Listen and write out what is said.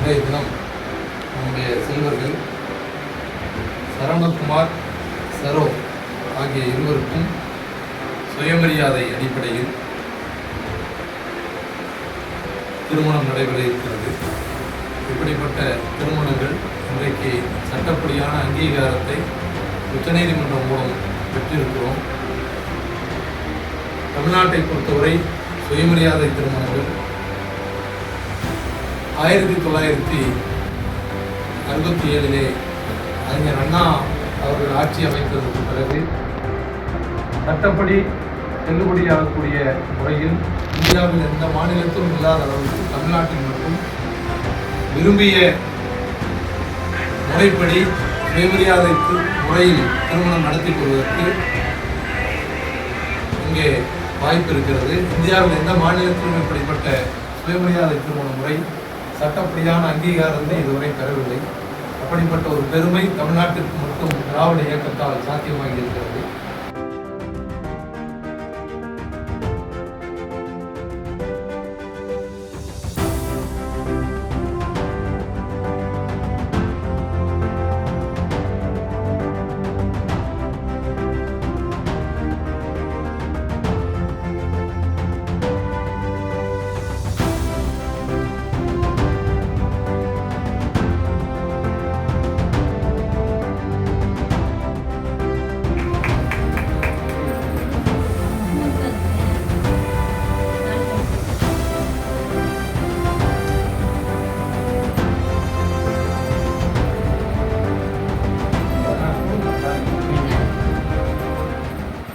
இன்றைய தினம் நம்முடைய செல்வர்கள் சரவணகுமார், சரோ ஆகிய இருவருக்கும் சுயமரியாதை அடிப்படையில் திருமணம் நடைபெற இருக்கிறது. இப்படிப்பட்ட திருமணங்கள் இன்றைக்கு சட்டப்படியான அங்கீகாரத்தை உச்சநீதிமன்றம் மூலம் பெற்றிருக்கிறோம். தமிழ்நாட்டை பொறுத்தவரை சுயமரியாதை திருமணங்கள் 1967 அறிஞர் அண்ணா அவர்கள் ஆட்சி அமைத்ததற்கு பிறகு சட்டப்படி செல்லுபடியாகக்கூடிய முறையில் இந்தியாவில் எந்த மாநிலத்திலும் இல்லாத அளவுக்கு தமிழ்நாட்டில் மட்டும் விரும்பிய முறைப்படி சுயமரியாதை முறையில் திருமணம் நடத்தி கொள்வதற்கு இங்கே வாய்ப்பு இருக்கிறது. இந்தியாவில் எந்த மாநிலத்திலும் இப்படிப்பட்ட சுயமரியாதை திருமண முறை சட்டப்படியான அங்கீகாரத்தை இதுவரை பெறவில்லை. அப்படிப்பட்ட ஒரு பெருமை தமிழ்நாட்டிற்கு மட்டும் திராவிட இயக்கத்தால் சாத்தியமாகி இருக்கிறது.